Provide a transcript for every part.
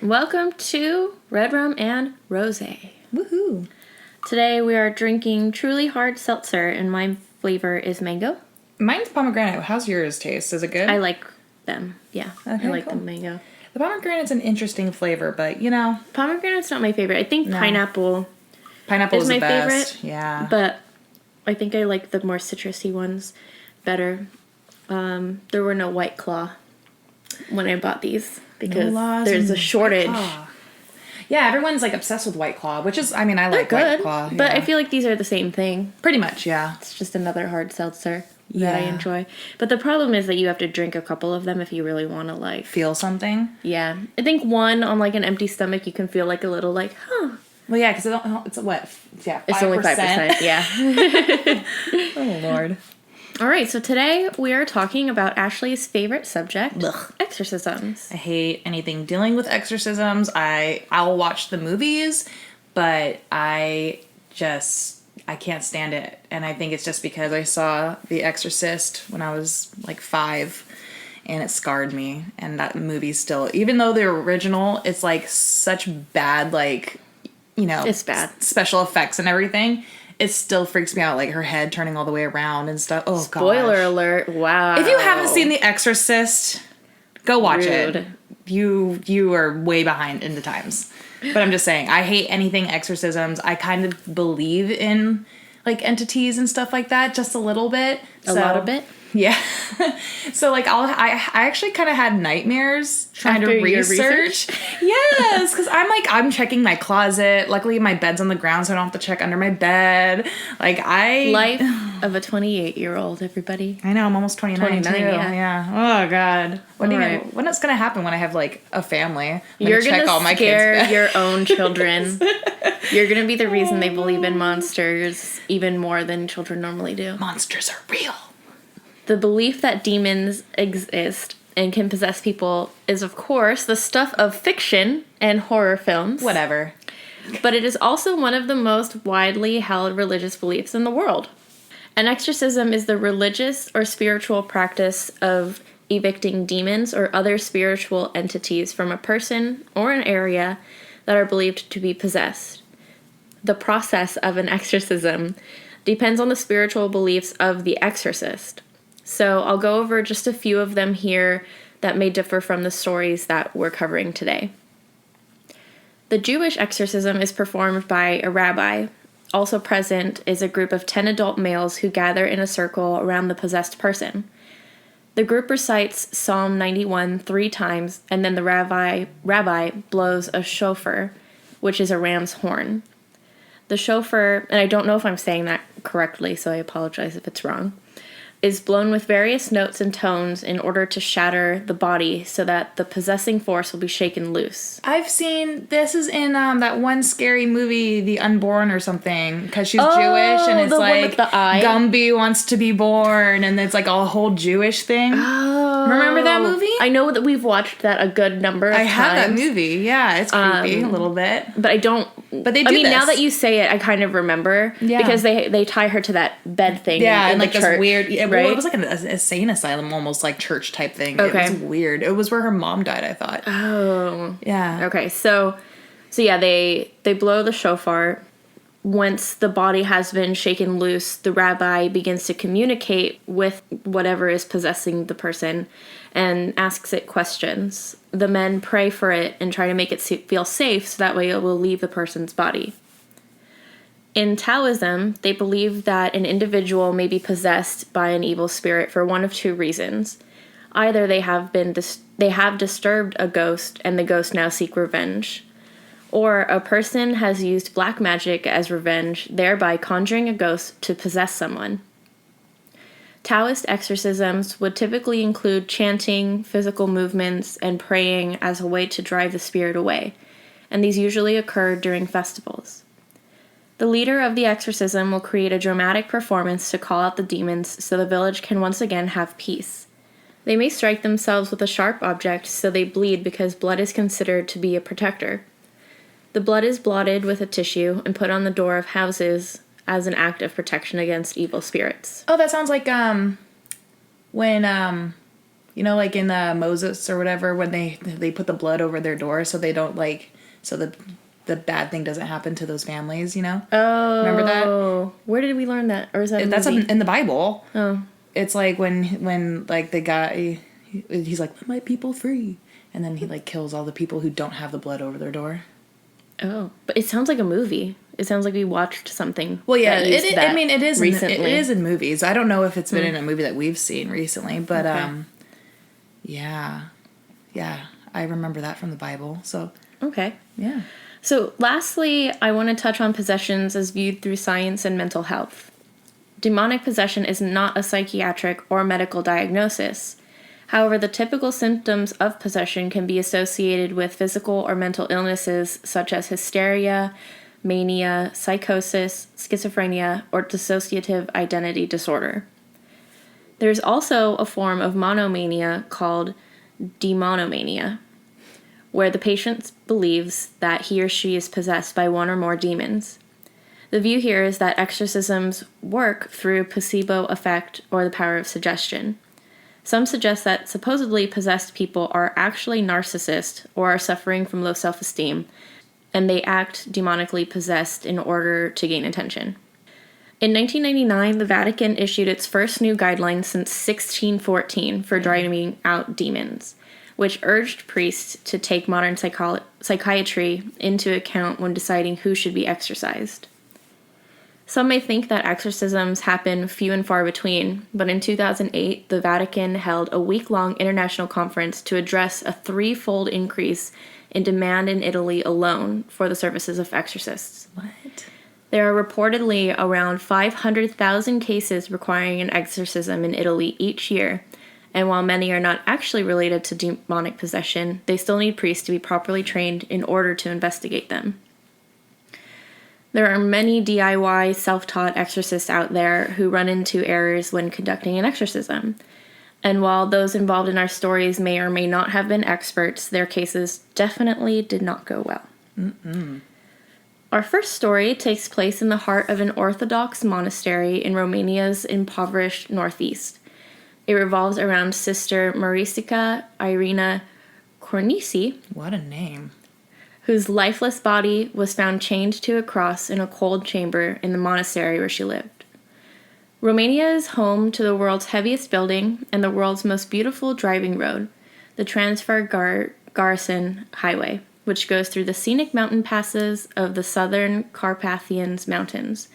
Welcome to Redrum and Rosé. Woohoo! Today we are drinking Truly Hard Seltzer, and my flavor is mango. Mine's pomegranate. How's yours taste? Is it good? I like them, yeah. Okay, I like cool. the mango. The pomegranate's an interesting flavor, but you know. Pomegranate's not my favorite. I think pineapple Pineapple is my the best. favorite. Yeah. But I think I like the more citrusy ones better. There were no White Claw when I bought these because there's a shortage. Yeah, everyone's like obsessed with White Claw, which is, I mean, I like good, White Claw. but yeah. I feel like these are the same thing. Pretty much, yeah. It's just another hard seltzer that I Yeah. enjoy. But the problem is that you have to drink a couple of them if you really want to, like... Feel something? Yeah. I think one on, like, an empty stomach, you can feel, like, a little, like, huh. Well, yeah, because it's what? Yeah, 5%. It's only 5%, yeah. Oh, Lord. All right, so today we are talking about Ashley's favorite subject, exorcisms. I hate anything dealing with exorcisms. I'll watch the movies, but I can't stand it. And I think it's just because I saw The Exorcist when I was like 5 and it scarred me. And that movie still, even though the original, it's like such bad, like, you know, It's bad. Special effects and everything. It still freaks me out, like her head turning all the way around and stuff. Oh, god. Spoiler alert. Wow. If you haven't seen The Exorcist, go watch Rude. it. You are way behind in the times. But I'm just saying, I hate anything exorcisms. I kind of believe in like entities and stuff like that, just a little bit. A lot of it? Yeah. So like I actually kind of had nightmares trying After to your research. Yes, because I'm checking my closet. Luckily my bed's on the ground, so I don't have to check under my bed. Like Life of a 28-year-old, everybody. I know, I'm almost 29 too. yeah. Oh god. Right. When it's gonna happen when I have like a family? You're check all gonna my scare kids' beds. your own children. You're gonna be the reason they believe in monsters even more than children normally do. Monsters are real. The belief that demons exist and can possess people is, of course, the stuff of fiction and horror films. Whatever. But it is also one of the most widely held religious beliefs in the world. An exorcism is the religious or spiritual practice of evicting demons or other spiritual entities from a person or an area that are believed to be possessed. The process of an exorcism depends on the spiritual beliefs of the exorcist. So I'll go over just a few of them here that may differ from the stories that we're covering today. The Jewish exorcism is performed by a rabbi. Also present is a group of 10 adult males who gather in a circle around the possessed person. The group recites Psalm 91 3 times, and then the rabbi blows a shofar, which is a ram's horn. The shofar, and I don't know if I'm saying that correctly, so I apologize if it's wrong, is blown with various notes and tones in order to shatter the body so that the possessing force will be shaken loose. I've seen, this is in that one scary movie, The Unborn or something, because she's Jewish, and it's the one like, with the eye? Gumby wants to be born, and it's like a whole Jewish thing. Oh. Remember that movie? I know that we've watched that a good number of times. I have that movie, yeah, it's creepy a little bit. But I don't... But they do this. now that you say it, I kind of remember. Yeah. Because they tie her to that bed thing in like the this church, weird... right? Well, it was like an insane asylum, almost like church type thing. Okay. It was weird. It was where her mom died, I thought. Oh. Yeah. Okay, so yeah, they blow the shofar. Once the body has been shaken loose, the rabbi begins to communicate with whatever is possessing the person and asks it questions. The men pray for it and try to make it feel safe so that way it will leave the person's body. In Taoism, they believe that an individual may be possessed by an evil spirit for one of two reasons. Either they have disturbed a ghost and the ghost now seek revenge, or a person has used black magic as revenge, thereby conjuring a ghost to possess someone. Taoist exorcisms would typically include chanting, physical movements, and praying as a way to drive the spirit away, and these usually occur during festivals. The leader of the exorcism will create a dramatic performance to call out the demons so the village can once again have peace. They may strike themselves with a sharp object so they bleed because blood is considered to be a protector. The blood is blotted with a tissue and put on the door of houses as an act of protection against evil spirits. Oh, that sounds like when You know, like in Moses or whatever, when they put the blood over their door so they don't so the bad thing doesn't happen to those families, you know? Oh. Remember that? Where did we learn that? Or is that That's in the Bible. Oh. It's like when like the guy, he's like, let my people free. And then he like kills all the people who don't have the blood over their door. Oh. But it sounds like a movie. It sounds like we watched something. Well, yeah, I mean, it is recently. it is in movies. I don't know if it's been in a movie that we've seen recently, but Okay. Yeah, I remember that from the Bible. So Okay. yeah. So, lastly, I want to touch on possessions as viewed through science and mental health. Demonic possession is not a psychiatric or medical diagnosis. However, the typical symptoms of possession can be associated with physical or mental illnesses such as hysteria, mania, psychosis, schizophrenia, or dissociative identity disorder. There's also a form of monomania called demonomania, where the patient believes that he or she is possessed by one or more demons. The view here is that exorcisms work through placebo effect or the power of suggestion. Some suggest that supposedly possessed people are actually narcissists or are suffering from low self-esteem, and they act demonically possessed in order to gain attention. In 1999, the Vatican issued its first new guidelines since 1614 for driving out demons, which urged priests to take modern psychiatry into account when deciding who should be exorcised. Some may think that exorcisms happen few and far between, but in 2008, the Vatican held a week-long international conference to address a threefold increase in demand in Italy alone for the services of exorcists. What? There are reportedly around 500,000 cases requiring an exorcism in Italy each year, and while many are not actually related to demonic possession, they still need priests to be properly trained in order to investigate them. There are many DIY self-taught exorcists out there who run into errors when conducting an exorcism. And while those involved in our stories may or may not have been experts, their cases definitely did not go well. Mm-mm. Our first story takes place in the heart of an Orthodox monastery in Romania's impoverished northeast. It revolves around Sister Marisica Irina Cornisi. What a name. Whose lifeless body was found chained to a cross in a cold chamber in the monastery where she lived. Romania is home to the world's heaviest building and the world's most beautiful driving road, the Transfer-Garson Highway, which goes through the scenic mountain passes of the southern Carpathian Mountains,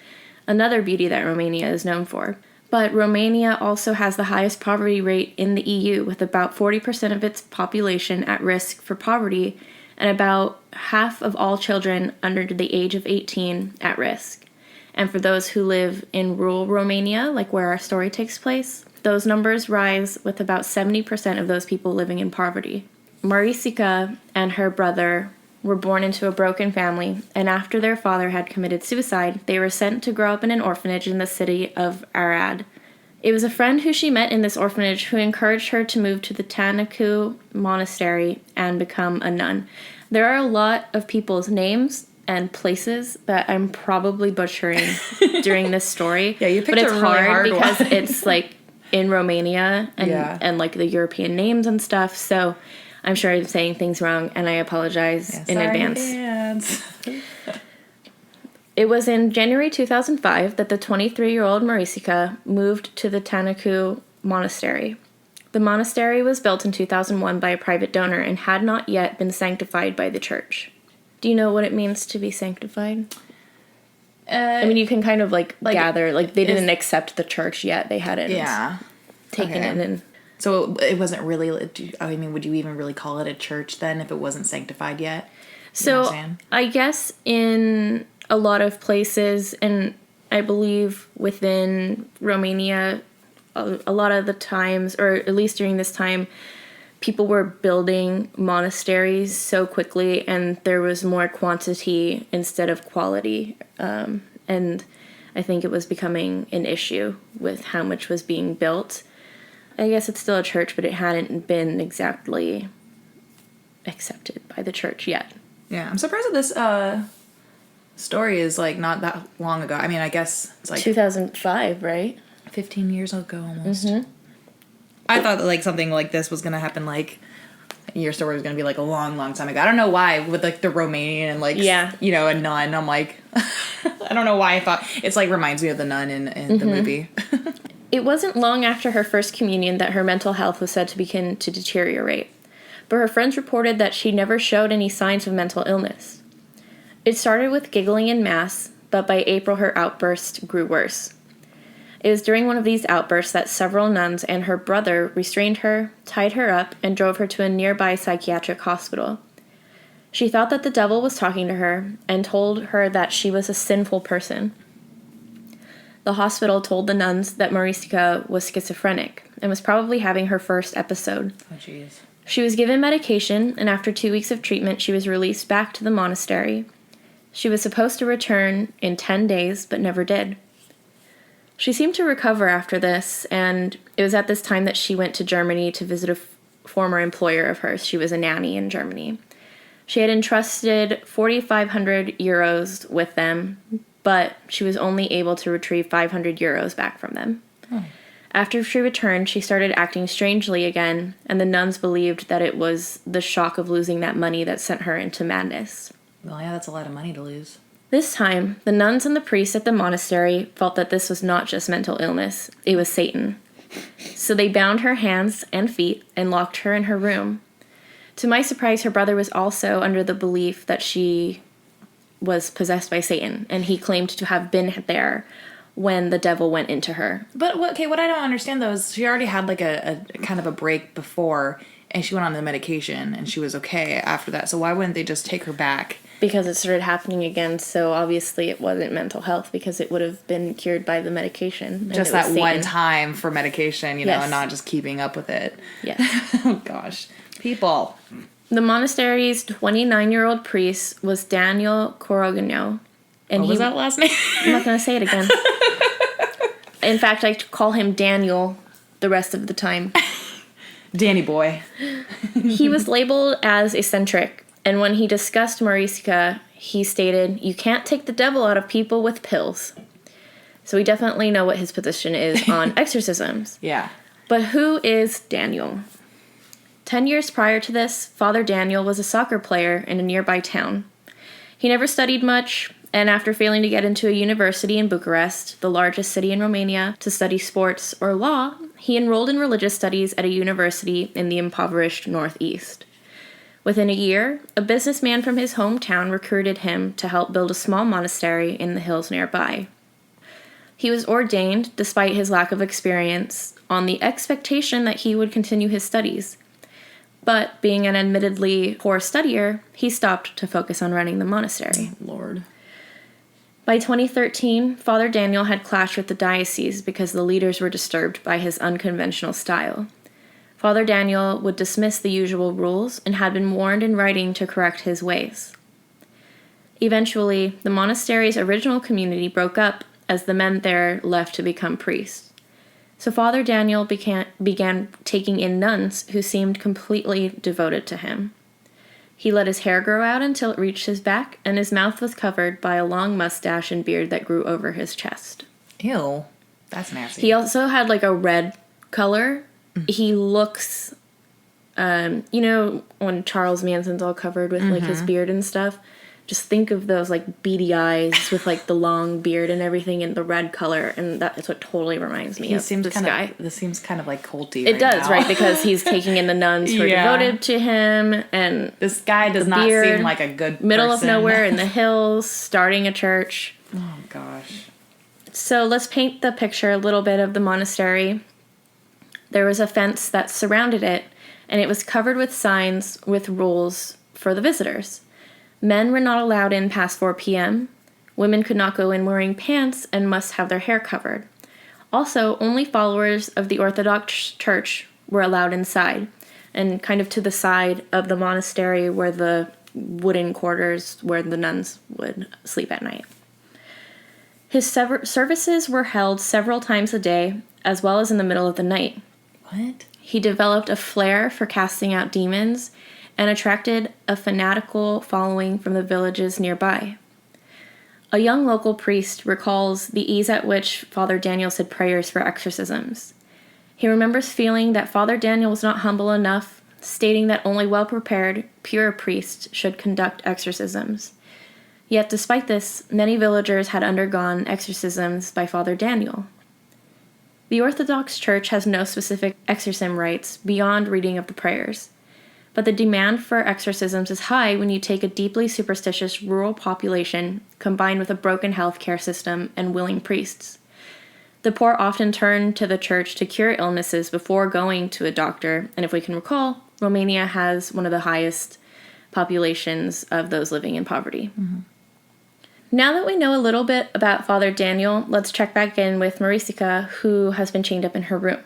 another beauty that Romania is known for. But Romania also has the highest poverty rate in the EU, with about 40% of its population at risk for poverty and about half of all children under the age of 18 at risk. And for those who live in rural Romania, like where our story takes place, those numbers rise with about 70% of those people living in poverty. Marisica and her brother were born into a broken family, and after their father had committed suicide, they were sent to grow up in an orphanage in the city of Arad. It was a friend who she met in this orphanage who encouraged her to move to the Tanacu Monastery and become a nun. There are a lot of people's names and places that I'm probably butchering during this story. Yeah, you picked but it's a really hard because one. it's like in Romania and Yeah. and like the European names and stuff. So I'm sure I'm saying things wrong, and I apologize in advance. It was in January 2005 that the 23-year-old Marisica moved to the Tanacu Monastery. The monastery was built in 2001 by a private donor and had not yet been sanctified by the church. Do you know what it means to be sanctified? I mean, you can kind of like gather, like they didn't accept the church yet. They hadn't taken it in. So it wasn't really, I mean, would you even really call it a church then if it wasn't sanctified yet? You know what I'm saying? I guess in a lot of places, and I believe within Romania, a lot of the times, or at least during this time, people were building monasteries so quickly, and there was more quantity instead of quality. And I think it was becoming an issue with how much was being built. I guess it's still a church, but it hadn't been exactly accepted by the church yet. Yeah, I'm surprised that this story is like not that long ago. I mean, I guess it's like 2005, right? 15 years ago almost. Mm-hmm. I thought that, like, something like this was gonna happen, like, your story was gonna be, like, a long, long time ago. I don't know why, with, like, the Romanian and, like, you know, a nun. I'm like, I don't know why I thought, it's, like, reminds me of the nun in the movie. It wasn't long after her first communion that her mental health was said to begin to deteriorate, but her friends reported that she never showed any signs of mental illness. It started with giggling in Mass, but by April her outburst grew worse. It was during one of these outbursts that several nuns and her brother restrained her, tied her up, and drove her to a nearby psychiatric hospital. She thought that the devil was talking to her and told her that she was a sinful person. The hospital told the nuns that Mariska was schizophrenic and was probably having her first episode. Oh, jeez. She was given medication, and after 2 weeks of treatment, she was released back to the monastery. She was supposed to return in 10 days, but never did. She seemed to recover after this, and it was at this time that she went to Germany to visit a former employer of hers. She was a nanny in Germany. She had entrusted 4,500 euros with them, but she was only able to retrieve 500 euros back from them. Oh. After she returned, she started acting strangely again, and the nuns believed that it was the shock of losing that money that sent her into madness. Well, yeah, that's a lot of money to lose. This time, the nuns and the priests at the monastery felt that this was not just mental illness, it was Satan. So they bound her hands and feet and locked her in her room. To my surprise, her brother was also under the belief that she was possessed by Satan, and he claimed to have been there when the devil went into her. But, what I don't understand, though, is she already had, like, a kind of a break before, and she went on the medication, and she was okay after that. So why wouldn't they just take her back? Because it started happening again, so obviously it wasn't mental health, because it would have been cured by the medication. Just that Satan. One time for medication, you know, and not just keeping up with it. Yes. Oh, gosh. People. The monastery's 29-year-old priest was Daniel Korogano. And what was that last name? I'm not going to say it again. In fact, I call him Daniel the rest of the time. Danny boy. He was labeled as eccentric. And when he discussed Mariska, he stated, "You can't take the devil out of people with pills." So we definitely know what his position is on exorcisms. Yeah. But who is Daniel? 10 years prior to this, Father Daniel was a soccer player in a nearby town. He never studied much, and after failing to get into a university in Bucharest, the largest city in Romania, to study sports or law, he enrolled in religious studies at a university in the impoverished Northeast. Within a year, a businessman from his hometown recruited him to help build a small monastery in the hills nearby. He was ordained, despite his lack of experience, on the expectation that he would continue his studies. But, being an admittedly poor studier, he stopped to focus on running the monastery. Lord. By 2013, Father Daniel had clashed with the diocese because the leaders were disturbed by his unconventional style. Father Daniel would dismiss the usual rules and had been warned in writing to correct his ways. Eventually, the monastery's original community broke up as the men there left to become priests. So Father Daniel began taking in nuns who seemed completely devoted to him. He let his hair grow out until it reached his back, and his mouth was covered by a long mustache and beard that grew over his chest. Ew. That's nasty. He also had, like, a red color. He looks, you know, when Charles Manson's all covered with, like, his beard and stuff. Just think of those, like, beady eyes with, like, the long beard and everything and the red color. And that is what totally reminds me of this guy. This seems kind of, like, culty It does, right? Because he's taking in the nuns who are devoted to him. And this guy does not seem like a good person. Middle of nowhere in the hills, starting a church. Oh, gosh. So let's paint the picture a little bit of the monastery. There was a fence that surrounded it, and it was covered with signs with rules for the visitors. Men were not allowed in past 4 p.m. Women could not go in wearing pants and must have their hair covered. Also, only followers of the Orthodox Church were allowed inside, and kind of to the side of the monastery were the wooden quarters where the nuns would sleep at night. His services were held several times a day, as well as in the middle of the night. What? He developed a flair for casting out demons and attracted a fanatical following from the villages nearby. A young local priest recalls the ease at which Father Daniel said prayers for exorcisms. He remembers feeling that Father Daniel was not humble enough, stating that only well-prepared, pure priests should conduct exorcisms. Yet, despite this, many villagers had undergone exorcisms by Father Daniel. The Orthodox Church has no specific exorcism rites beyond reading of the prayers, but the demand for exorcisms is high when you take a deeply superstitious rural population combined with a broken healthcare system and willing priests. The poor often turn to the church to cure illnesses before going to a doctor, and if we can recall, Romania has one of the highest populations of those living in poverty. Mm-hmm. Now that we know a little bit about Father Daniel, let's check back in with Marisica, who has been chained up in her room.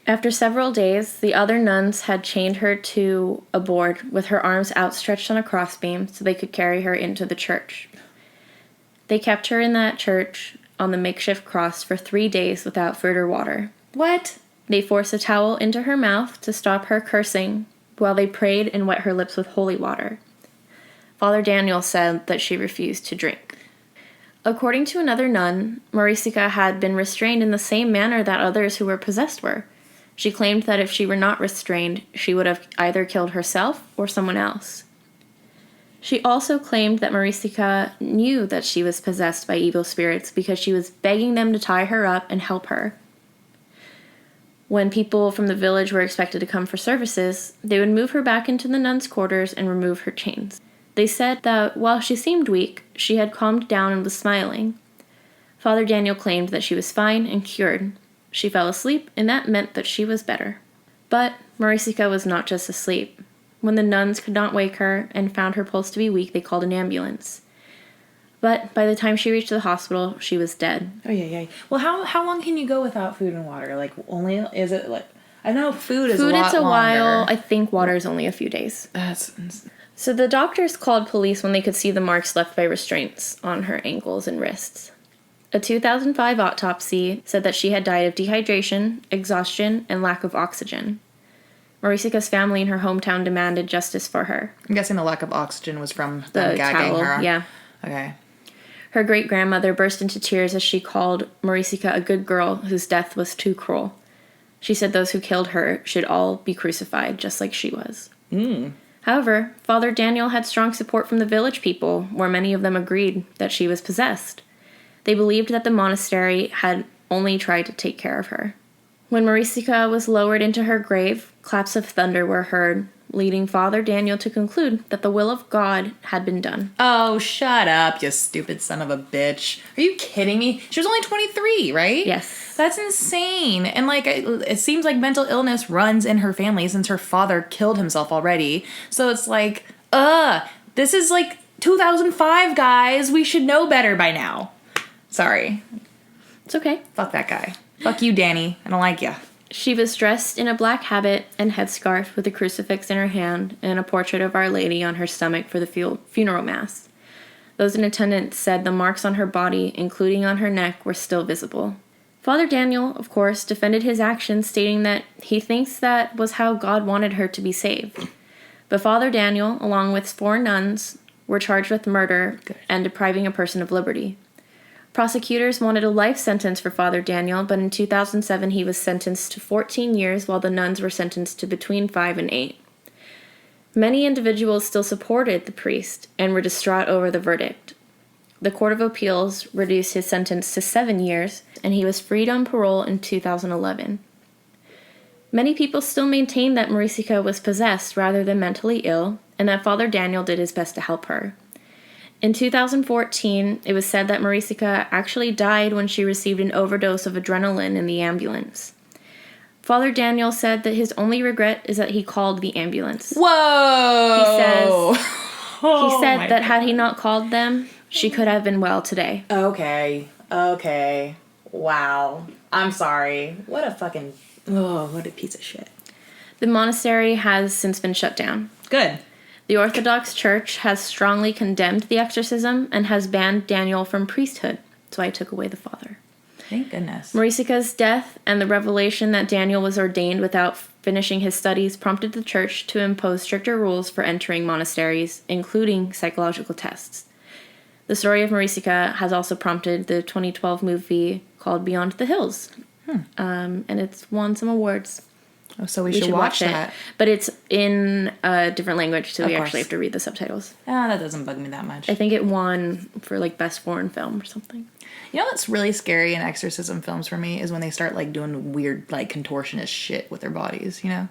After several days, the other nuns had chained her to a board with her arms outstretched on a crossbeam so they could carry her into the church. They kept her in that church on the makeshift cross for 3 days without food or water. What? They forced a towel into her mouth to stop her cursing while they prayed and wet her lips with holy water. Father Daniel said that she refused to drink. According to another nun, Marisica had been restrained in the same manner that others who were possessed were. She claimed that if she were not restrained, she would have either killed herself or someone else. She also claimed that Marisica knew that she was possessed by evil spirits because she was begging them to tie her up and help her. When people from the village were expected to come for services, they would move her back into the nuns' quarters and remove her chains. They said that while she seemed weak, she had calmed down and was smiling. Father Daniel claimed that she was fine and cured. She fell asleep, and that meant that she was better. But Marisica was not just asleep. When the nuns could not wake her and found her pulse to be weak, they called an ambulance. But by the time she reached the hospital, she was dead. Oh, yeah. Well, how long can you go without food and water? Like, only, is it like, I know food is a lot longer. Food, it's a while. I think water is only a few days. So the doctors called police when they could see the marks left by restraints on her ankles and wrists. A 2005 autopsy said that she had died of dehydration, exhaustion, and lack of oxygen. Marisica's family in her hometown demanded justice for her. I'm guessing the lack of oxygen was from them gagging towel, her. Yeah. Okay. Her great-grandmother burst into tears as she called Marisica a good girl whose death was too cruel. She said those who killed her should all be crucified, just like she was. However, Father Daniel had strong support from the village people, where many of them agreed that she was possessed. They believed that the monastery had only tried to take care of her. When Marisica was lowered into her grave, claps of thunder were heard, leading Father Daniel to conclude that the will of God had been done. Oh, shut up, you stupid son of a bitch. Are you kidding me? She was only 23, right? Yes. That's insane. And, like, it seems like mental illness runs in her family since her father killed himself already. So it's like, this is, like, 2005, guys. We should know better by now. Sorry. It's okay. Fuck that guy. Fuck you, Danny. I don't like ya. She was dressed in a black habit and headscarf with a crucifix in her hand and a portrait of Our Lady on her stomach for the funeral mass. Those in attendance said the marks on her body, including on her neck, were still visible. Father Daniel, of course, defended his actions, stating that he thinks that was how God wanted her to be saved. But Father Daniel, along with 4 nuns, were charged with murder and depriving a person of liberty. Prosecutors wanted a life sentence for Father Daniel, but in 2007 he was sentenced to 14 years while the nuns were sentenced to between 5 and 8. Many individuals still supported the priest and were distraught over the verdict. The Court of Appeals reduced his sentence to 7 years, and he was freed on parole in 2011. Many people still maintain that Marisica was possessed rather than mentally ill, and that Father Daniel did his best to help her. In 2014, it was said that Marisica actually died when she received an overdose of adrenaline in the ambulance. Father Daniel said that his only regret is that he called the ambulance. Whoa! He said that had he not called them, she could have been well today. Okay. Wow. I'm sorry. What a piece of shit. The monastery has since been shut down. Good. The Orthodox Church has strongly condemned the exorcism and has banned Daniel from priesthood. That's why I took away the father. Thank goodness. Marisica's death and the revelation that Daniel was ordained without finishing his studies prompted the church to impose stricter rules for entering monasteries, including psychological tests. The story of Marisica has also prompted the 2012 movie called Beyond the Hills. And it's won some awards. Oh, so we should watch that. it. But it's in a different language, so we course. actually have to read the subtitles. That doesn't bug me that much. I think it won for, like, best foreign film or something. You know what's really scary in exorcism films for me is when they start, like, doing weird, like, contortionist shit with their bodies, you know?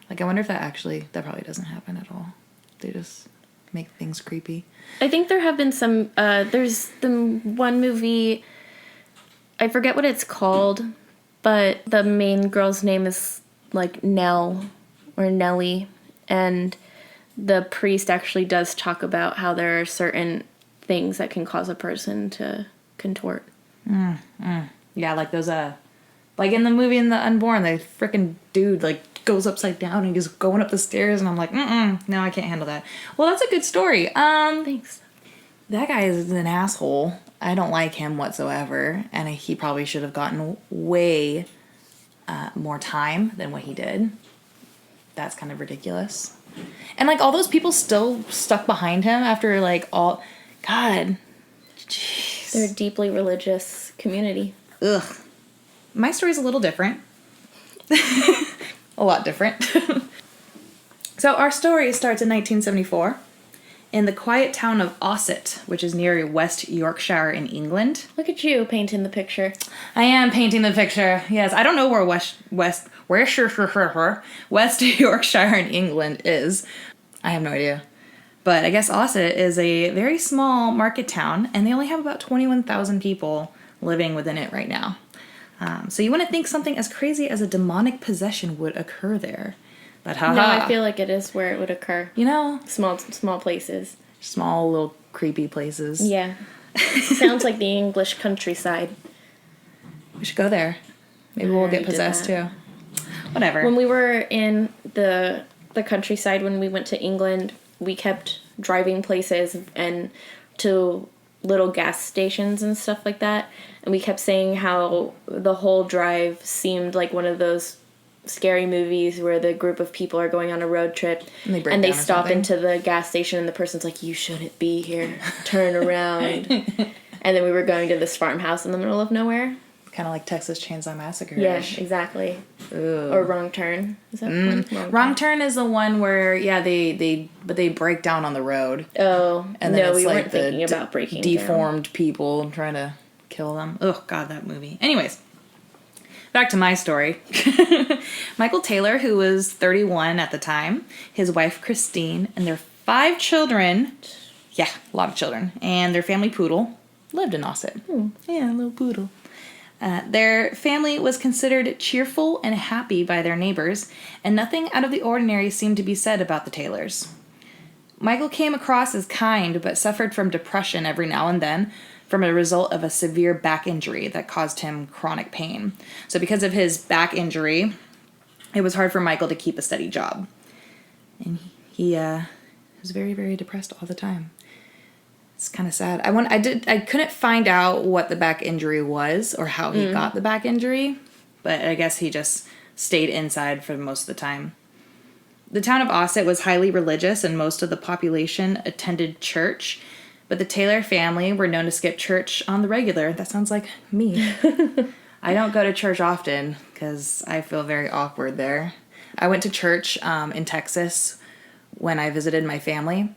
Like, I wonder if that probably doesn't happen at all. They just make things creepy. I think there have been some, there's the one movie, I forget what it's called, but the main girl's name is, like, Nell or Nellie, and the priest actually does talk about how there are certain things that can cause a person to contort. Yeah, like those, like in the movie In the Unborn, the freaking dude, like, goes upside down and he's going up the stairs, and I'm like, no, I can't handle that. Well, that's a good story. Thanks. That guy is an asshole. I don't like him whatsoever, and he probably should have gotten way more time than what he did. That's kind of ridiculous. And, like, all those people still stuck behind him after, like, all... God. Jeez. They're a deeply religious community. Ugh. My story's a little different. A lot different. So our story starts in 1974 in the quiet town of Ossett, which is near West Yorkshire in England. Look at you painting the picture. I am painting the picture. Yes, I don't know where West Yorkshire in England is. I have no idea. But I guess Ossett is a very small market town, and they only have about 21,000 people living within it right now. So you wouldn't think something as crazy as a demonic possession would occur there. But haha. No, I feel like it is where it would occur. You know? Small places. Small little creepy places. Yeah. Sounds like the English countryside. We should go there. Maybe we'll get possessed too. Whatever. When we were in the countryside, when we went to England, we kept driving places and to little gas stations and stuff like that. And we kept saying how the whole drive seemed like one of those scary movies where the group of people are going on a road trip and they stop into the gas station and the person's like, you shouldn't be here, turn around. And then we were going to this farmhouse in the middle of nowhere. Kind of like Texas Chainsaw Massacre. Yeah, exactly. Ooh. Or Wrong Turn. Is that one? Wrong Turn is the one where, yeah, they break down on the road. Oh, and then no, it's we like weren't thinking about breaking deformed down. people trying to kill them. Oh, God, that movie. Anyways, back to my story. Michael Taylor, who was 31 at the time, his wife Christine, and their 5 children, yeah, a lot of children, and their family poodle lived in Ossett. Yeah, a little poodle. Their family was considered cheerful and happy by their neighbors, and nothing out of the ordinary seemed to be said about the Taylors. Michael came across as kind, but suffered from depression every now and then from a result of a severe back injury that caused him chronic pain. So because of his back injury, it was hard for Michael to keep a steady job. And he was very, very depressed all the time. It's kind of sad. I couldn't find out what the back injury was or how he got the back injury, but I guess he just stayed inside for most of the time. The town of Ossett was highly religious and most of the population attended church, but the Taylor family were known to skip church on the regular. That sounds like me. I don't go to church often because I feel very awkward there. I went to church in Texas when I visited my family.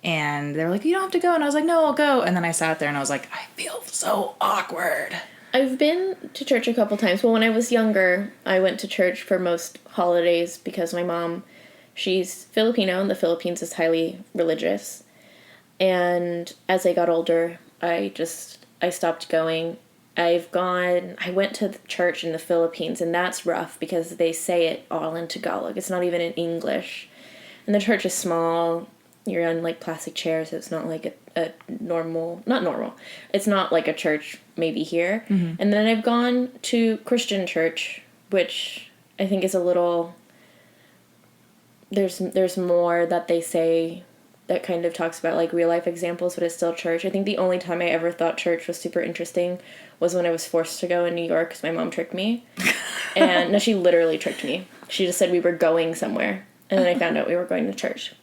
And they were like, you don't have to go. And I was like, no, I'll go. And then I sat there and I was like, I feel so awkward. I've been to church a couple times. Well, when I was younger, I went to church for most holidays because my mom, she's Filipino and the Philippines is highly religious. And as I got older, I stopped going. I went to the church in the Philippines, and that's rough because they say it all in Tagalog. It's not even in English. And the church is small. You're on, like, plastic chairs, so it's not like a normal... Not normal. It's not like a church maybe here. Mm-hmm. And then I've gone to Christian church, which I think is a little... There's more that they say that kind of talks about, like, real-life examples, but it's still church. I think the only time I ever thought church was super interesting was when I was forced to go in New York because my mom tricked me. And, no, she literally tricked me. She just said we were going somewhere, and then I found out we were going to church.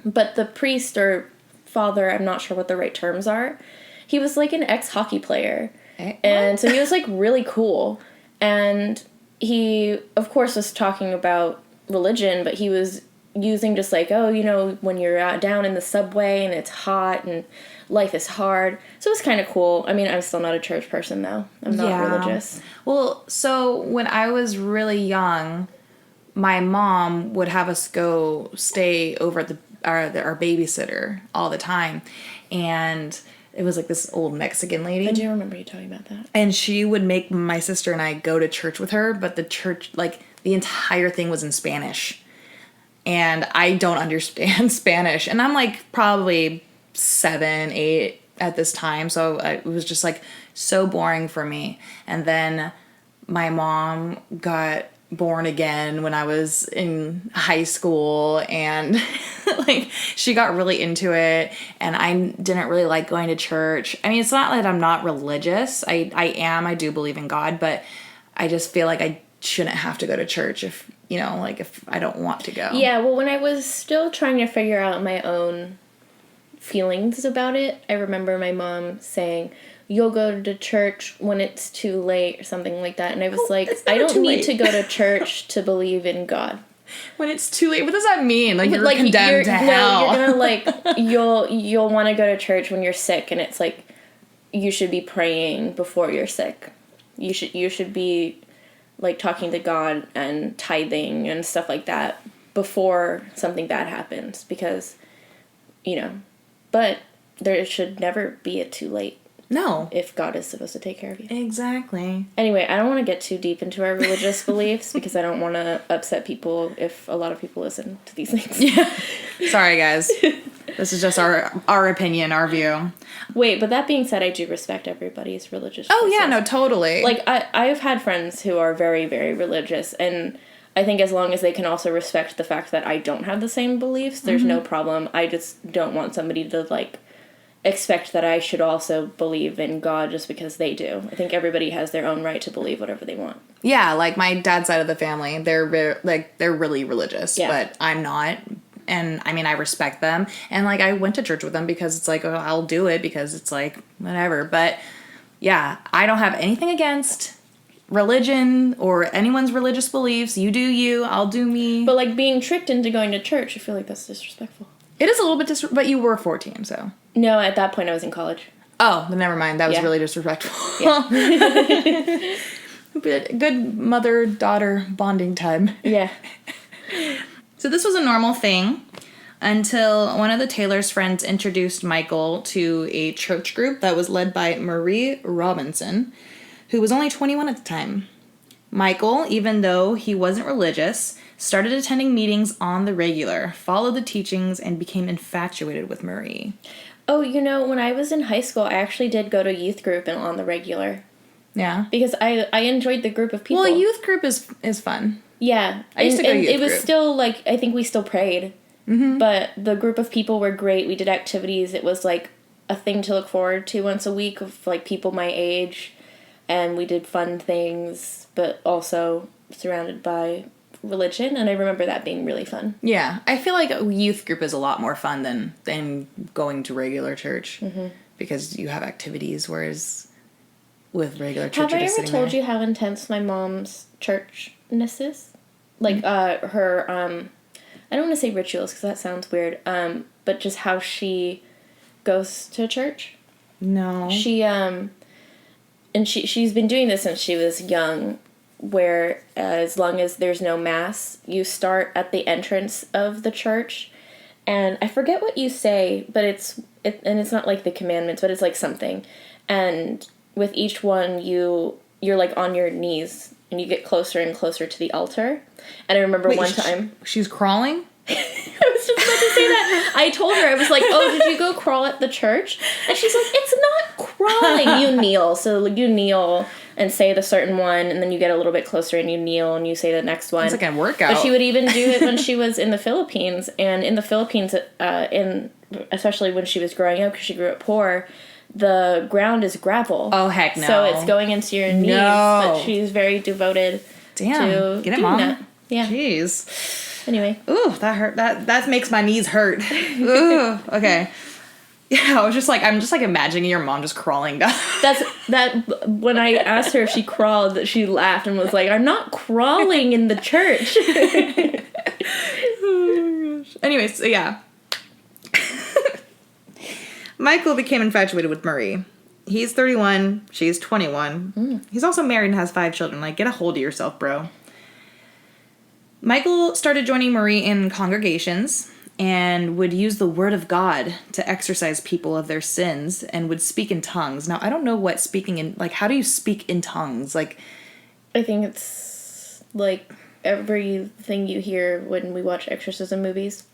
But the priest or father, I'm not sure what the right terms are, he was like an ex-hockey player. And so he was like really cool. And he, of course, was talking about religion, but he was using just like, oh, you know, when you're out down in the subway and it's hot and life is hard. So it was kind of cool. I mean, I'm still not a church person, though. I'm not religious. Well, so when I was really young, my mom would have us go stay over at our babysitter all the time. And it was like this old Mexican lady. I do remember you talking about that. And she would make my sister and I go to church with her, but the church, like, the entire thing was in Spanish. And I don't understand Spanish. And I'm like probably 7, 8 at this time. So it was just like so boring for me. And then my mom got born again when I was in high school. And like she got really into it. And I didn't really like going to church. I mean, it's not that I'm not religious. I do believe in God. But I just feel like I shouldn't have to go to church if I don't want to go. Yeah, well, when I was still trying to figure out my own feelings about it, I remember my mom saying, you'll go to church when it's too late or something like that. And I was like, I don't need to go to church to believe in God. When it's too late? What does that mean? Like, you're condemned to hell. No, you're gonna, like, you'll want to go to church when you're sick, and it's like, you should be praying before you're sick. You should be like talking to God and tithing and stuff like that before something bad happens, because, you know, but there should never be a too late. No. If God is supposed to take care of you. Exactly. Anyway, I don't want to get too deep into our religious beliefs because I don't want to upset people if a lot of people listen to these things. Yeah. Sorry, guys. This is just our opinion, our view. Wait, but that being said, I do respect everybody's religious Oh, choices. yeah, no, totally. Like, I've had friends who are very, very religious, and I think as long as they can also respect the fact that I don't have the same beliefs, there's no problem. I just don't want somebody to, like, expect that I should also believe in God just because they do. I think everybody has their own right to believe whatever they want. Yeah, like my dad's side of the family, they're really religious, but I'm not. And I mean, I respect them. And like, I went to church with them because it's like, oh, I'll do it because it's like, whatever. But yeah, I don't have anything against religion or anyone's religious beliefs. You do you, I'll do me. But like being tricked into going to church, I feel like that's disrespectful. It is a little bit but you were 14, so. No, at that point I was in college. Oh, then never mind. That was really disrespectful. Yeah. Good mother-daughter bonding time. Yeah. So this was a normal thing until one of the Taylor's friends introduced Michael to a church group that was led by Marie Robinson, who was only 21 at the time. Michael, even though he wasn't religious, started attending meetings on the regular, followed the teachings, and became infatuated with Marie. Oh, you know, when I was in high school, I actually did go to youth group and on the regular. Yeah. Because I enjoyed the group of people. Well, youth group is fun. Yeah. I used to go to youth group. It was group. Still, like, I think we still prayed. Mm-hmm. But the group of people were great. We did activities. It was, like, a thing to look forward to once a week of, like, people my age. And we did fun things, but also surrounded by religion. And I remember that being really fun. Yeah. I feel like a youth group is a lot more fun than going to regular church. Mm-hmm. Because you have activities, whereas with regular church, have I ever told you how intense my mom's churchness is? Like, her, I don't want to say rituals, because that sounds weird, but just how she goes to church. No. She's been doing this since she was young, where as long as there's no mass, you start at the entrance of the church, and I forget what you say, but it's not like the commandments, but it's like something, and with each one, you're like on your knees, and you get closer and closer to the altar. And I remember one time... She's crawling? I was just about to say that. I told her, I was like, oh, did you go crawl at the church? And she's like, it's not crawling. You kneel. So you kneel and say the certain one, and then you get a little bit closer and you kneel and you say the next one. It's like a workout. But she would even do it when she was in the Philippines. And in the Philippines, especially when she was growing up, because she grew up poor, the ground is gravel. Oh, heck no. So it's going into your knees. No. But she's very devoted to Get it, doing Mom. that. Yeah. Jeez. Anyway. Ooh, that hurt. That makes my knees hurt. Ooh, okay. Yeah, I'm just like imagining your mom just crawling down. That when I asked her if she crawled, that she laughed and was like, "I'm not crawling in the church." Oh my gosh. Anyways, so yeah. Michael became infatuated with Marie. He's 31, she's 21. He's also married and has 5 children. Like, get a hold of yourself, bro. Michael started joining Marie in congregations and would use the word of God to exorcise people of their sins and would speak in tongues. Now, I don't know what speaking in, like, how do you speak in tongues? Like, I think it's like everything you hear when we watch exorcism movies.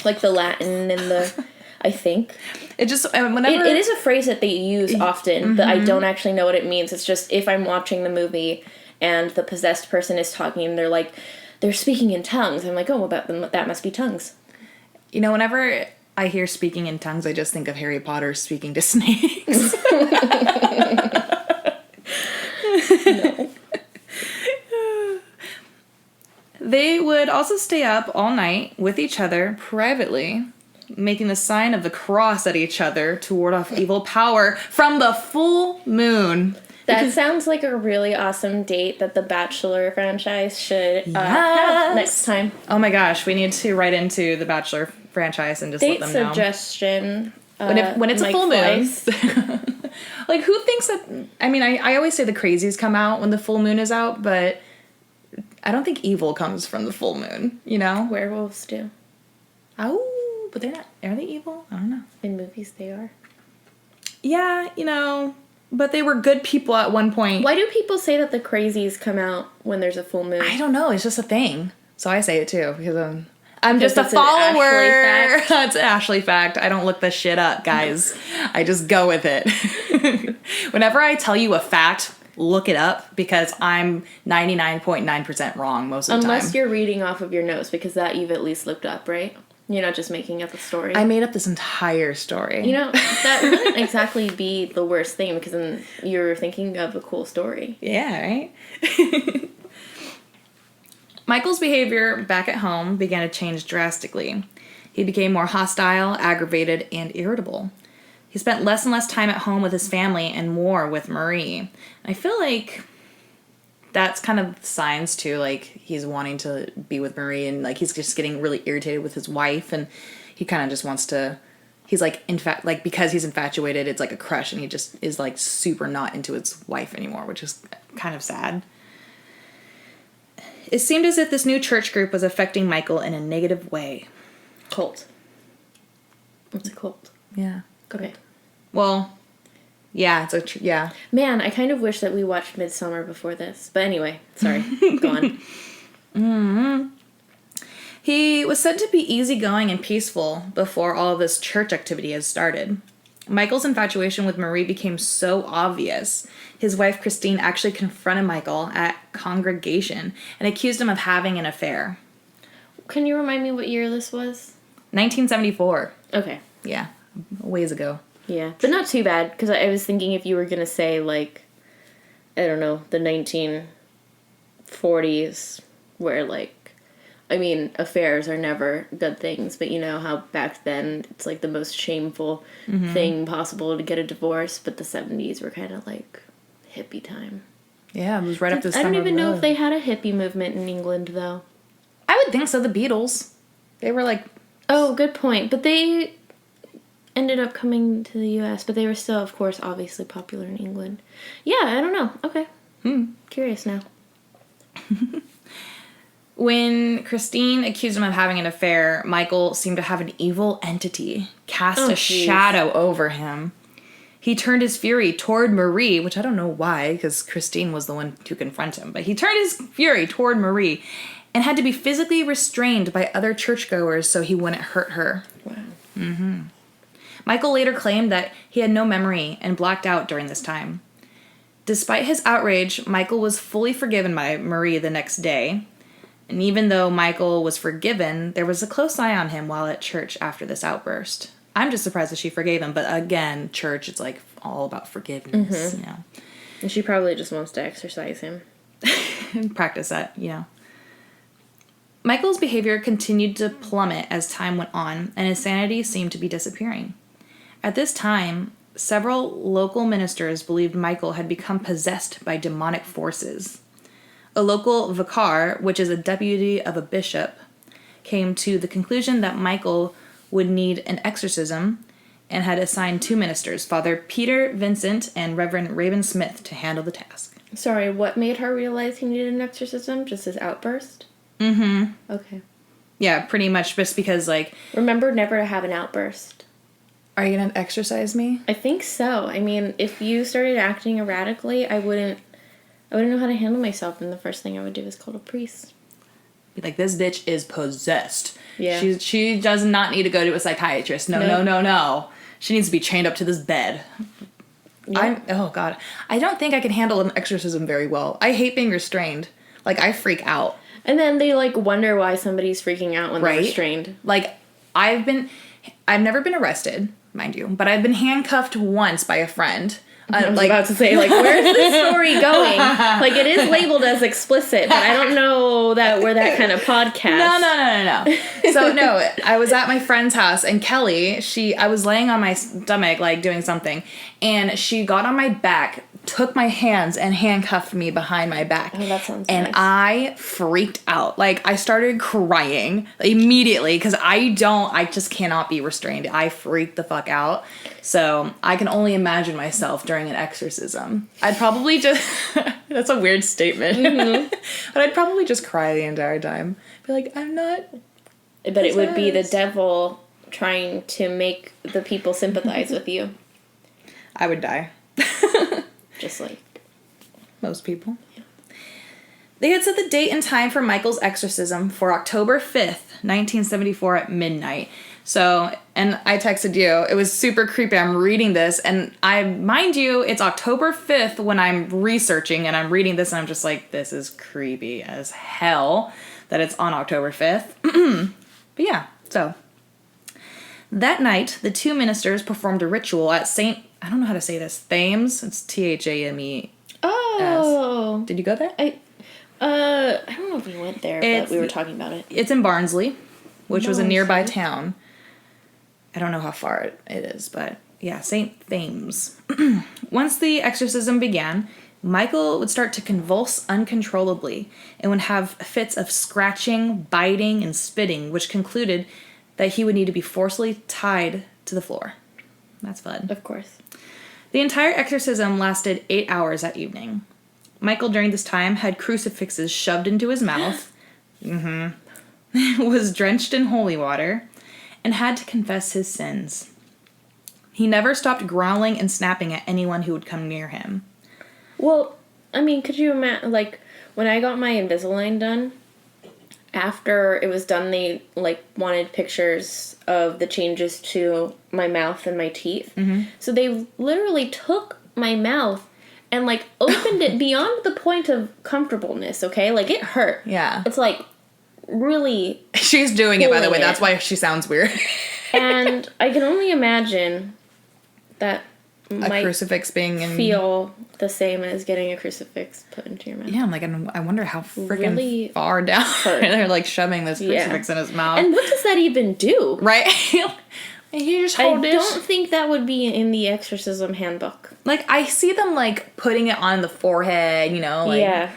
Like the Latin and the... I think. It just... whenever it is a phrase that they use often, but I don't actually know what it means. It's just if I'm watching the movie and the possessed person is talking and they're like, they're speaking in tongues. I'm like, oh, well, that must be tongues. You know, whenever I hear speaking in tongues, I just think of Harry Potter speaking to snakes. No. They would also stay up all night with each other privately, making the sign of the cross at each other to ward off evil power from the full moon. That sounds like a really awesome date that the Bachelor franchise should have next time. Oh my gosh, we need to write into the Bachelor franchise and just Date let them know. suggestion. When it's a full moon. Like, who thinks that... I mean, I always say the crazies come out when the full moon is out, but I don't think evil comes from the full moon, you know? Werewolves do. Oh, but they're not... Are they evil? I don't know. In movies, they are. Yeah, you know... But they were good people at one point. Why do people say that the crazies come out when there's a full moon? I don't know. It's just a thing. So I say it too because I'm just a it's follower. An Ashley fact. It's an Ashley fact. I don't look this shit up, guys. I just go with it. Whenever I tell you a fact, look it up because I'm 99.9% wrong most of the time. Unless you're reading off of your notes because that you've at least looked up, right? You're not just making up a story. I made up this entire story. You know, that wouldn't exactly be the worst thing because then you're thinking of a cool story. Yeah, right? Michael's behavior back at home began to change drastically. He became more hostile, aggravated, and irritable. He spent less and less time at home with his family and more with Marie. I feel like that's kind of signs too, like he's wanting to be with Marie and like he's just getting really irritated with his wife and he kind of just wants to, he's like, in fact, like because he's infatuated, it's like a crush and he just is like super not into his wife anymore, which is kind of sad. It seemed as if this new church group was affecting Michael in a negative way. Cult. What's a cult? Yeah. Okay. Well, yeah, it's yeah. Man, I kind of wish that we watched Midsummer before this. But anyway, sorry. Go on. Mm-hmm. He was said to be easygoing and peaceful before all of this church activity had started. Michael's infatuation with Marie became so obvious. His wife, Christine, actually confronted Michael at congregation and accused him of having an affair. Can you remind me what year this was? 1974. Okay. Yeah, a ways ago. Yeah, but not too bad, because I was thinking if you were going to say, like, I don't know, the 1940s, where, like, I mean, affairs are never good things, but you know how back then it's, like, the most shameful thing possible to get a divorce, but the 70s were kind of, like, hippie time. Yeah, it was right up this I summer. don't even know if they had a hippie movement in England, though. I would think so, the Beatles. They were, like... Oh, good point, but they... ended up coming to the U.S., but they were still, of course, obviously popular in England. Yeah, I don't know. Okay. Curious now. When Christine accused him of having an affair, Michael seemed to have an evil entity cast a shadow over him. He turned his fury toward Marie, which I don't know why, because Christine was the one to confront him, but he turned his fury toward Marie and had to be physically restrained by other churchgoers so he wouldn't hurt her. Wow. Mm-hmm. Michael later claimed that he had no memory and blacked out during this time. Despite his outrage, Michael was fully forgiven by Marie the next day. And even though Michael was forgiven, there was a close eye on him while at church after this outburst. I'm just surprised that she forgave him, but again, church, it's like all about forgiveness, you know. And she probably just wants to exercise him. Practice that, you know. Michael's behavior continued to plummet as time went on, and his sanity seemed to be disappearing. At this time, several local ministers believed Michael had become possessed by demonic forces. A local vicar, which is a deputy of a bishop, came to the conclusion that Michael would need an exorcism and had assigned 2 ministers, Father Peter Vincent and Reverend Raven Smith, to handle the task. Sorry, what made her realize he needed an exorcism? Just his outburst? Mm-hmm. Okay. Yeah, pretty much just because, like... Remember never to have an outburst. Are you gonna exorcise me? I think so. I mean, if you started acting erratically, I wouldn't know how to handle myself, and the first thing I would do is call a priest. Be like, this bitch is possessed. Yeah. She does not need to go to a psychiatrist. No. She needs to be chained up to this bed. Yeah. Oh, God. I don't think I can handle an exorcism very well. I hate being restrained. Like, I freak out. And then they, like, wonder why somebody's freaking out when they're restrained. Like, I've never been arrested, mind you, but I've been handcuffed once by a friend. I was about to say, like, where's this story going? Like, it is labeled as explicit, but I don't know that we're that kind of podcast. No. So, no, I was at my friend's house, and Kelly, I was laying on my stomach, like, doing something, and she got on my back, took my hands, and handcuffed me behind my back. Oh, that sounds And nice. I freaked out. Like, I started crying immediately, because I just cannot be restrained. I freaked the fuck out. So, I can only imagine myself during an exorcism. I'd probably just... That's a weird statement. Mm-hmm. But I'd probably just cry the entire time. Be like, I'm not... But it would be the devil trying to make the people sympathize with you. I would die. Just like... Most people. Yeah. They had set the date and time for Michael's exorcism for October 5th, 1974 at midnight. So, and I texted you, it was super creepy. I'm reading this, and mind you, it's October 5th when I'm researching, and I'm reading this, and I'm just like, this is creepy as hell that it's on October 5th. But yeah, so. That night, the 2 ministers performed a ritual at I don't know how to say this, Thames. It's Thames. Oh. Did you go there? I don't know if we went there, but we were talking about it. It's in Barnsley, which was a nearby town. I don't know how far it is, but yeah, St. Thames. Once the exorcism began, Michael would start to convulse uncontrollably and would have fits of scratching, biting, and spitting, which concluded that he would need to be forcibly tied to the floor. That's fun. Of course. The entire exorcism lasted 8 hours that evening. Michael, during this time, had crucifixes shoved into his mouth, was drenched in holy water, and had to confess his sins. He never stopped growling and snapping at anyone who would come near him. Well, I mean, could you imagine, like, when I got my Invisalign done, after it was done, they, like, wanted pictures of the changes to my mouth and my teeth. Mm-hmm. So they literally took my mouth and, like, opened it beyond the point of comfortableness, okay? Like, it hurt. Yeah. It's, like, really... She's doing it, by the way. That's why she sounds weird. And I can only imagine that a crucifix being feel the same as getting a crucifix put into your mouth. Yeah, I'm like, I wonder how freaking really far down they're, like, shoving this crucifix in his mouth. And what does that even do? Right? You just hold I don't think that would be in the exorcism handbook. Like, I see them, like, putting it on the forehead, you know? Like, yeah.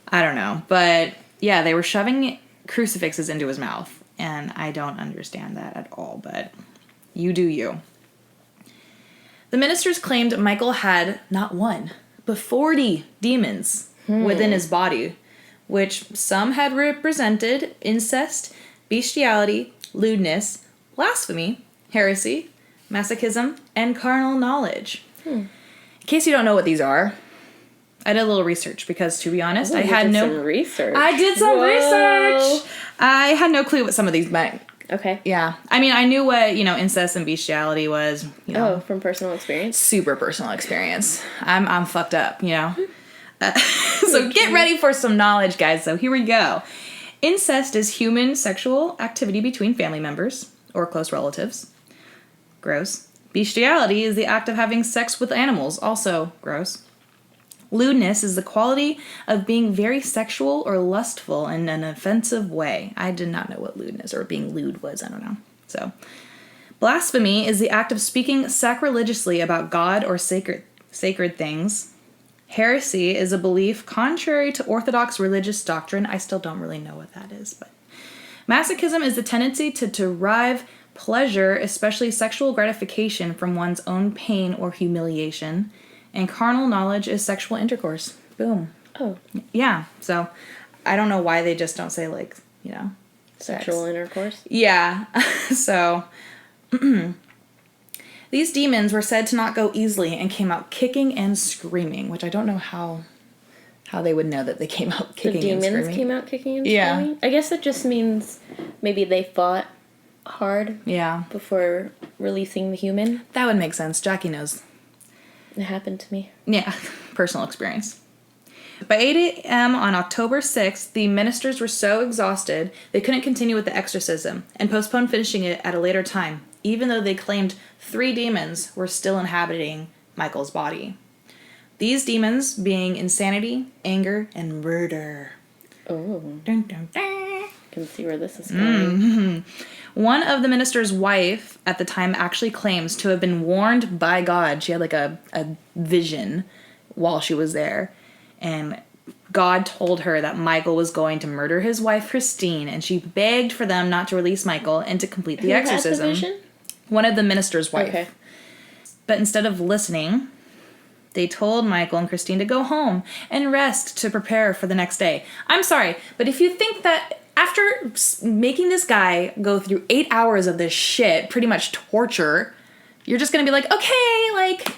I don't know. But, yeah, they were shoving crucifixes into his mouth. And I don't understand that at all. But you do you. The ministers claimed Michael had not 1, but 40 demons within his body, which some had represented incest, bestiality, lewdness, blasphemy, heresy, masochism, and carnal knowledge. In case you don't know what these are, I did a little research because, to be honest, I had no research. I did some research. I had no clue what some of these meant. Okay. Yeah. I mean, I knew what, incest and bestiality was, from personal experience? Super personal experience. I'm fucked up, So get ready for some knowledge, guys. So here we go. Incest is human sexual activity between family members or close relatives. Gross. Bestiality is the act of having sex with animals. Also gross. Lewdness is the quality of being very sexual or lustful in an offensive way. I did not know what lewdness or being lewd was. I don't know. So, Blasphemy is the act of speaking sacrilegiously about God or sacred things. Heresy is a belief contrary to orthodox religious doctrine. I still don't really know what that is, but masochism is the tendency to derive pleasure, especially sexual gratification, from one's own pain or humiliation. And carnal knowledge is sexual intercourse. Boom. Oh. Yeah. So I don't know why they just don't say, like, you know, Sexual sex. intercourse? Yeah. So these demons were said to not go easily and came out kicking and screaming, which I don't know how they would know that they came out kicking and screaming. The demons came out kicking and Yeah. screaming? I guess it just means maybe they fought hard before releasing the human. That would make sense. Jackie knows. It happened to me. Yeah, personal experience. By 8 a.m. on October 6th, the ministers were so exhausted they couldn't continue with the exorcism and postponed finishing it at a later time, even though they claimed 3 demons were still inhabiting Michael's body. These demons being insanity, anger, and murder. Oh. Dun, dun, dun. I can see where this is going. One of the minister's wife at the time actually claims to have been warned by God. She had like a vision while she was there. And God told her that Michael was going to murder his wife, Christine. And she begged for them not to release Michael and to complete the exorcism. Had the vision? One of the minister's wife. Okay. But instead of listening, they told Michael and Christine to go home and rest to prepare for the next day. I'm sorry, but if you think that after making this guy go through 8 hours of this shit, pretty much torture, you're just gonna be like, okay, like,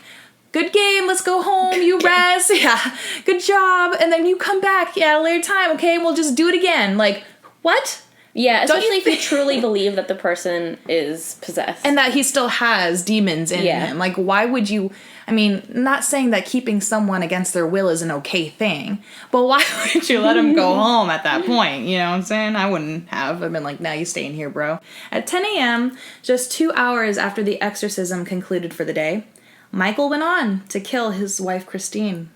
good game, let's go home, you rest, yeah, good job, and then you come back, yeah, at a later time, okay, we'll just do it again. Like, what? Yeah, especially if you truly believe that the person is possessed. And that he still has demons in him. Like, why would you... I mean, not saying that keeping someone against their will is an okay thing, but why would you let him go home at that point? You know what I'm saying? I wouldn't have. I've been like, nah, you stay in here, bro. At 10 a.m., just 2 hours after the exorcism concluded for the day, Michael went on to kill his wife, Christine.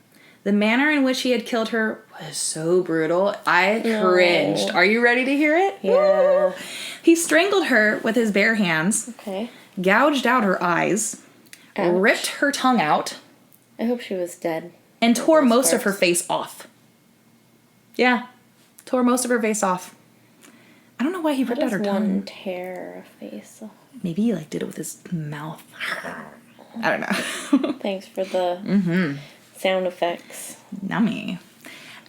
The manner in which he had killed her was so brutal. I cringed. Are you ready to hear it? Yeah. He strangled her with his bare hands. Okay. Gouged out her eyes. Ouch. Ripped her tongue out. I hope she was dead. And tore most of parts. her face off. Yeah. Tore most of her face off. I don't know why he ripped out her tongue. One tear a face off? Maybe he like did it with his mouth. I don't know. Thanks for the sound effects. Nummy.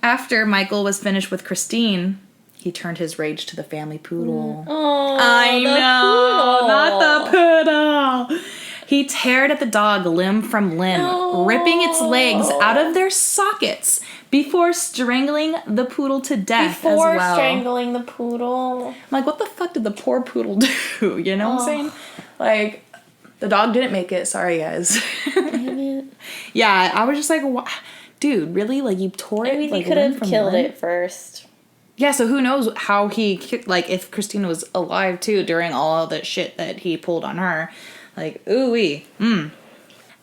After Michael was finished with Christine, he turned his rage to the family poodle. Oh, I know, poodle. not the poodle. He teared at the dog limb from limb, ripping its legs out of their sockets before strangling the poodle to death as well. Before strangling the poodle. I'm like, what the fuck did the poor poodle do? You know what I'm saying? Like, the dog didn't make it. Sorry, guys. Damn it. Yeah, I was just like, what? Dude, really? Like, you tore it? I mean, like, you could have limb from killed limb? it first. Yeah, so who knows how he, like, if Christina was alive, too, during all the shit that he pulled on her. Like, ooh-wee.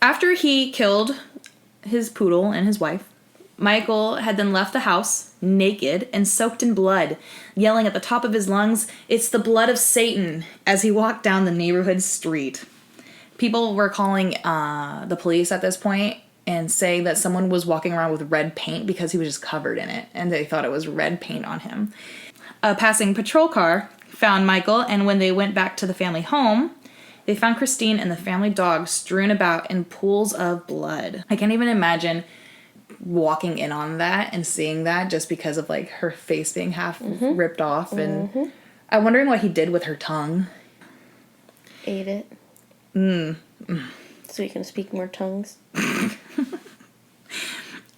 After he killed his poodle and his wife, Michael had then left the house, naked and soaked in blood, yelling at the top of his lungs, "It's the blood of Satan," as he walked down the neighborhood street. People were calling the police at this point and saying that someone was walking around with red paint because he was just covered in it, and they thought it was red paint on him. A passing patrol car found Michael, and when they went back to the family home, they found Christine and the family dog strewn about in pools of blood. I can't even imagine walking in on that and seeing that just because of, like, her face being half ripped off. And I'm wondering what he did with her tongue. Ate it. So you can speak more tongues.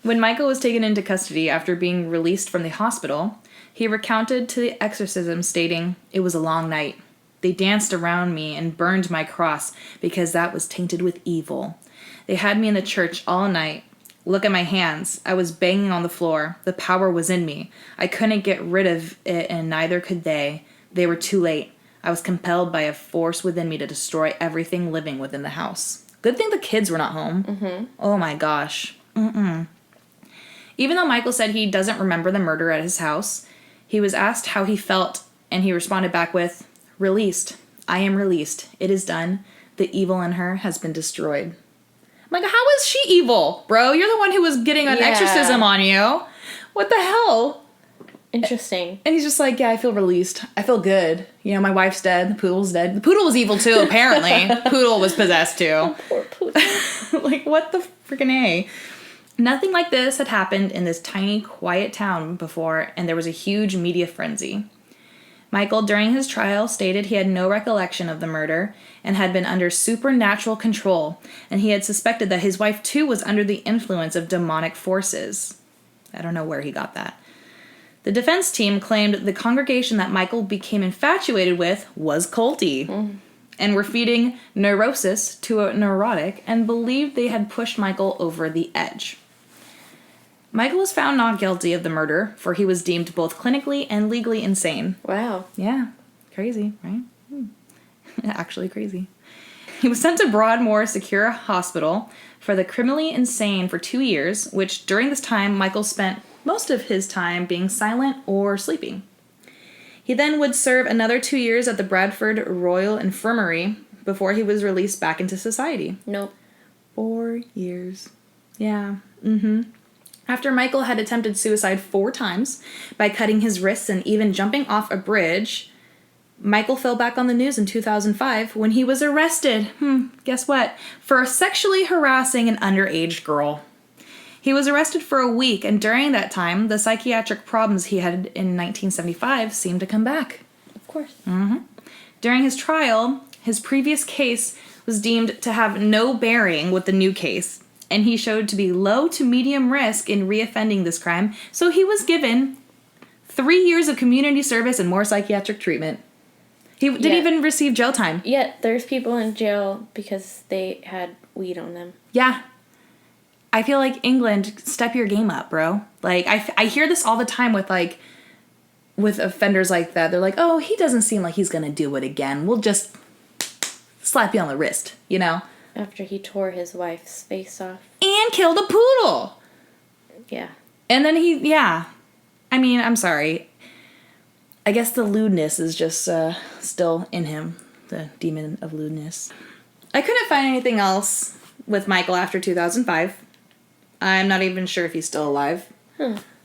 When Michael was taken into custody after being released from the hospital, he recounted to the exorcism, stating, "It was a long night. They danced around me and burned my cross because that was tainted with evil. They had me in the church all night. Look at my hands. I was banging on the floor. The power was in me. I couldn't get rid of it, and neither could they. They were too late. I was compelled by a force within me to destroy everything living within the house." Good thing the kids were not home. Oh my gosh. Even though Michael said he doesn't remember the murder at his house, he was asked how he felt, and he responded back with, "Released. I am released. It is done. The evil in her has been destroyed. I'm like, how is she evil, bro? You're the one who was getting an exorcism on you. What the hell? Interesting. And he's just like, yeah, I feel released. I feel good. You know, my wife's dead. The poodle's dead. The poodle was evil too, apparently. Poodle was possessed too. Oh, poor poodle. Like, what the freaking A? Nothing like this had happened in this tiny, quiet town before, and there was a huge media frenzy. Michael, during his trial, stated he had no recollection of the murder and had been under supernatural control, and he had suspected that his wife, too, was under the influence of demonic forces. I don't know where he got that. The defense team claimed the congregation that Michael became infatuated with was culty, and were feeding neurosis to a neurotic, and believed they had pushed Michael over the edge. Michael was found not guilty of the murder, for he was deemed both clinically and legally insane. Wow. Yeah. Crazy, right? Actually crazy. He was sent to Broadmoor Secure Hospital for the criminally insane for 2 years, which during this time, Michael spent most of his time being silent or sleeping. He then would serve another 2 years at the Bradford Royal Infirmary before he was released back into society. Nope. 4 years. Yeah. After Michael had attempted suicide 4 times by cutting his wrists and even jumping off a bridge, Michael fell back on the news in 2005 when he was arrested, guess what, for sexually harassing an underage girl. He was arrested for a week, and during that time, the psychiatric problems he had in 1975 seemed to come back. Of course. During his trial, his previous case was deemed to have no bearing with the new case, and he showed to be low to medium risk in reoffending this crime, so he was given 3 years of community service and more psychiatric treatment. He didn't even receive jail time. Yet there's people in jail because they had weed on them. Yeah. I feel like England, step your game up, bro. Like, I hear this all the time with offenders like that. They're like, oh, he doesn't seem like he's going to do it again. We'll just slap you on the wrist, you know? After he tore his wife's face off. And killed a poodle. Yeah. And then I mean, I'm sorry. I guess the lewdness is just still in him. The demon of lewdness. I couldn't find anything else with Michael after 2005. I'm not even sure if he's still alive.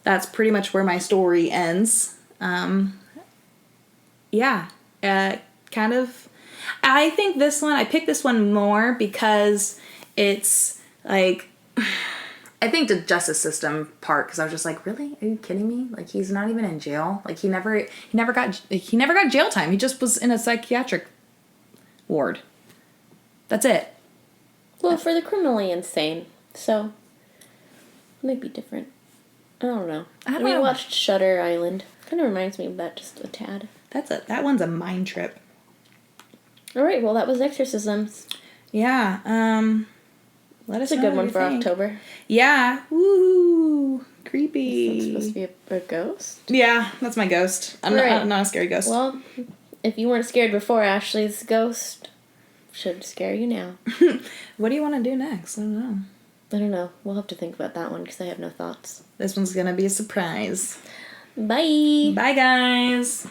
That's pretty much where my story ends. Kind of. I think I picked this one more because it's like, I think the justice system part, because I was just like, really? Are you kidding me? Like, he's not even in jail. Like, he never got jail time. He just was in a psychiatric ward. That's it. Well, for the criminally insane, so it might be different. I don't know. We watched Shutter Island. Kind of reminds me of that just a tad. That one's a mind trip. All right, well, that was Exorcisms. Yeah. Let us know. That's a good one for October. Yeah. Woo. Creepy. Is that supposed to be a ghost? Yeah, that's my ghost. I'm not a scary ghost. Well, if you weren't scared before, Ashley's ghost should scare you now. What do you want to do next? I don't know. We'll have to think about that one because I have no thoughts. This one's going to be a surprise. Bye. Bye, guys.